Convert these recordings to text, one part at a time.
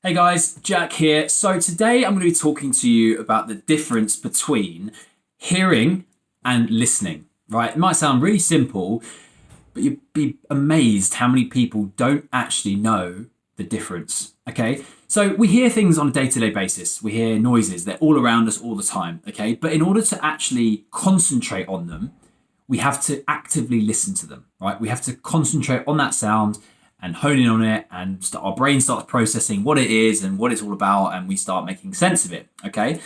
Hey guys, Jack here. So today I'm going to be talking to you about the difference between hearing and listening, right? It might sound really simple, but you'd be amazed how many people don't actually know the difference, okay? So we hear things on a day-to-day basis. We hear noises, they're all around us all the time, okay? But in order to actually concentrate on them, we have to actively listen to them, right? We have to concentrate on that sound and hone in on it, and our brain starts processing what it is and what it's all about, and we start making sense of it, okay?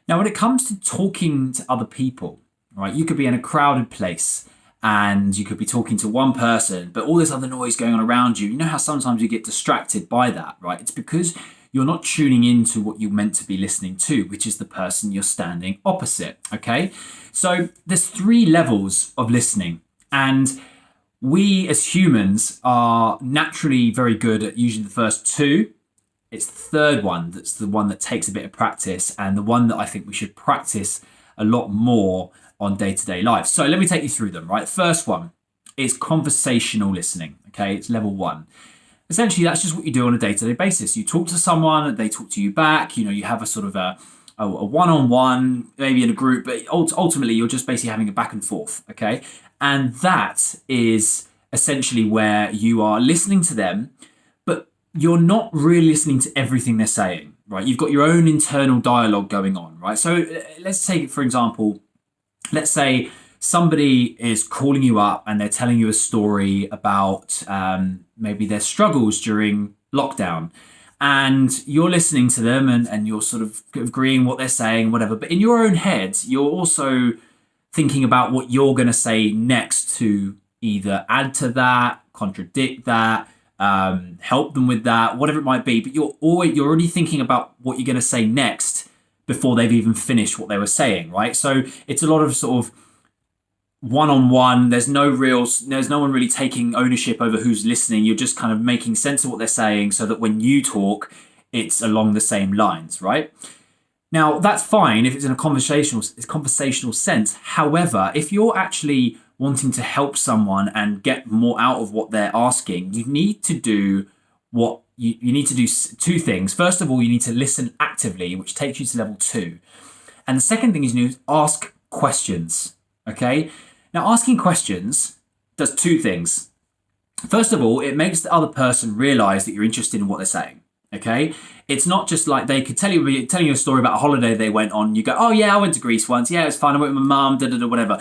Now, when it comes to talking to other people, right, you could be in a crowded place and you could be talking to one person, but all this other noise going on around you. You know how sometimes you get distracted by that, right? It's because you're not tuning into what you're meant to be listening to, which is the person you're standing opposite, okay? So there's three levels of listening, and we as humans are naturally very good at usually the first two. It's the third one that's the one that takes a bit of practice, and the one that I think we should practice a lot more on day-to-day life. So let me take you through them, right? First one is conversational listening, okay? It's level one. Essentially, that's just what you do on a day-to-day basis. You talk to someone, they talk to you back, you have a sort of a one-on-one, maybe in a group, but ultimately you're just basically having a back and forth, okay? And that is essentially where you are listening to them, but you're not really listening to everything they're saying, right? You've got your own internal dialogue going on, right? So let's take, for example, let's say somebody is calling you up and they're telling you a story about maybe their struggles during lockdown. And you're listening to them and you're sort of agreeing what they're saying, whatever. But in your own head, you're also thinking about what you're going to say next to either add to that, contradict that, help them with that, whatever it might be. But you're already thinking about what you're going to say next before they've even finished what they were saying, right? So it's a lot of sort of one-on-one. There's no one really taking ownership over who's listening. You're just kind of making sense of what they're saying so that when you talk, it's along the same lines, right? Now, that's fine if it's in a conversational sense. However, if you're actually wanting to help someone and get more out of what they're asking, you need to do two things. First of all, you need to listen actively, which takes you to level two. And the second thing is you need to ask questions, okay? Now, asking questions does two things. First of all, it makes the other person realize that you're interested in what they're saying, okay? It's not just like they could telling you a story about a holiday they went on. You go, oh yeah, I went to Greece once. Yeah, it was fun. I went with my mum, whatever.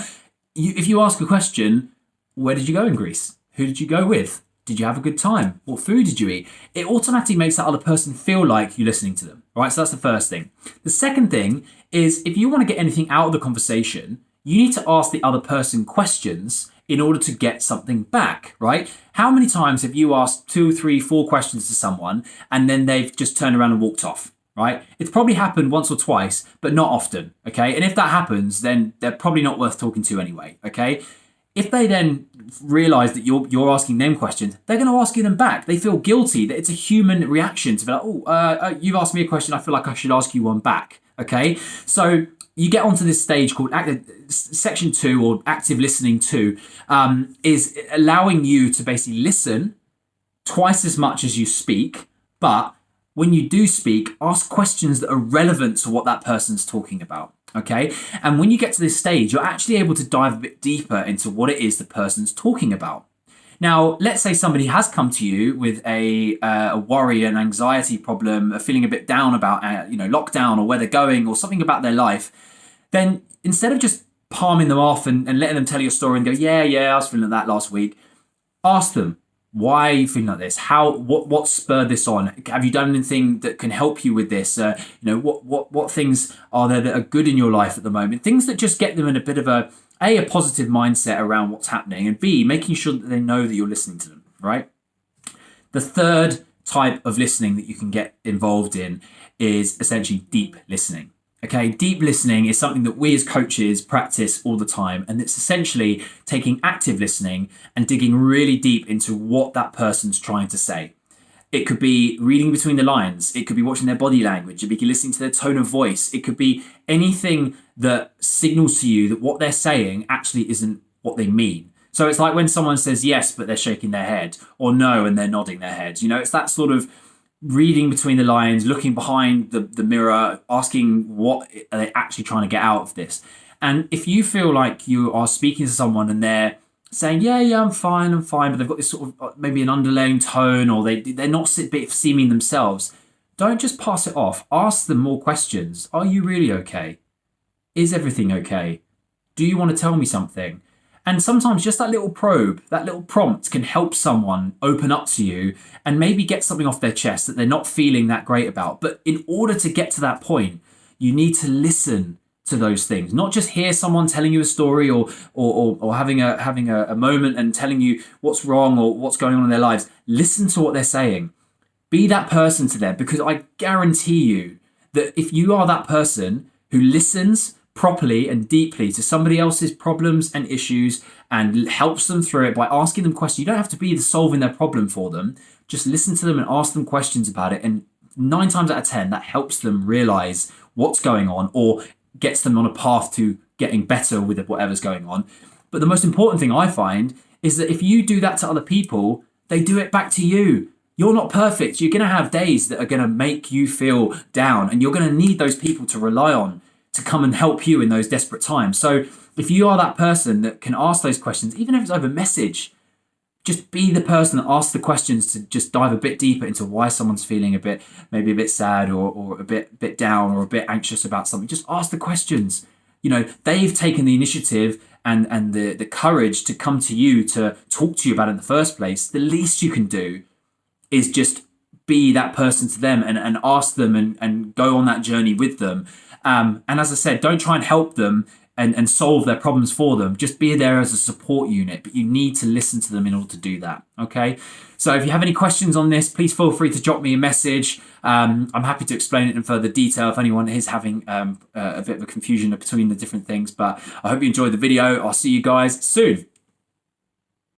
If you ask a question, where did you go in Greece? Who did you go with? Did you have a good time? What food did you eat? It automatically makes that other person feel like you're listening to them, right? So that's the first thing. The second thing is if you want to get anything out of the conversation, you need to ask the other person questions in order to get something back, right? How many times have you asked 2, 3, 4 questions to someone and then they've just turned around and walked off, right? It's probably happened once or twice, but not often, okay? And if that happens, then they're probably not worth talking to anyway, okay? If they then realize that you're asking them questions, they're going to ask you them back. They feel guilty. That it's a human reaction to be like, you've asked me a question. I feel like I should ask you one back, okay? So you get onto this stage called section 2 or active listening 2 is allowing you to basically listen twice as much as you speak, but when you do speak, ask questions that are relevant to what that person's talking about, okay? And when you get to this stage, you're actually able to dive a bit deeper into what it is the person's talking about. Now, let's say somebody has come to you with a worry, an anxiety problem, feeling a bit down about lockdown or where they're going or something about their life. Then instead of just palming them off and letting them tell you a story and go, yeah, I was feeling like that last week, ask them, why are you feeling like this? What spurred this on? Have you done anything that can help you with this? What things are there that are good in your life at the moment? Things that just get them in a bit of a positive mindset around what's happening, and B, making sure that they know that you're listening to them, right? The third type of listening that you can get involved in is essentially deep listening. Okay, deep listening is something that we as coaches practice all the time, and it's essentially taking active listening and digging really deep into what that person's trying to say. It could be reading between the lines. It could be watching their body language. It could be listening to their tone of voice. It could be anything that signals to you that what they're saying actually isn't what they mean. So it's like when someone says yes, but they're shaking their head, or no, and they're nodding their head. It's that sort of reading between the lines, looking behind the mirror, asking what are they actually trying to get out of this. And if you feel like you are speaking to someone and they're saying, yeah, yeah, I'm fine, but they've got this sort of maybe an underlying tone, or they're not seeming themselves, don't just pass it off. Ask them more questions. Are you really okay? Is everything okay? Do you want to tell me something? And sometimes just that little probe, that little prompt can help someone open up to you and maybe get something off their chest that they're not feeling that great about. But in order to get to that point, you need to listen to those things, not just hear someone telling you a story, or having a moment and telling you what's wrong or what's going on in their lives. Listen to what they're saying. Be that person to them, because I guarantee you that if you are that person who listens properly and deeply to somebody else's problems and issues and helps them through it by asking them questions, you don't have to be solving their problem for them. Just listen to them and ask them questions about it. And 9 times out of 10, that helps them realize what's going on, or gets them on a path to getting better with whatever's going on. But the most important thing I find is that if you do that to other people, they do it back to you. You're not perfect. You're going to have days that are going to make you feel down, and you're going to need those people to rely on to come and help you in those desperate times. So if you are that person that can ask those questions, even if it's over message, just be the person that asks the questions to just dive a bit deeper into why someone's feeling maybe a bit sad, or a bit down, or a bit anxious about something. Just ask the questions. They've taken the initiative and the courage to come to you to talk to you about it in the first place. The least you can do is just be that person to them, and ask them, and go on that journey with them. And as I said, don't try and help them and solve their problems for them. Just be there as a support unit, but you need to listen to them in order to do that. Okay. So if you have any questions on this, please feel free to drop me a message. I'm happy to explain it in further detail if anyone is having a bit of a confusion between the different things, but I hope you enjoyed the video. I'll see you guys soon.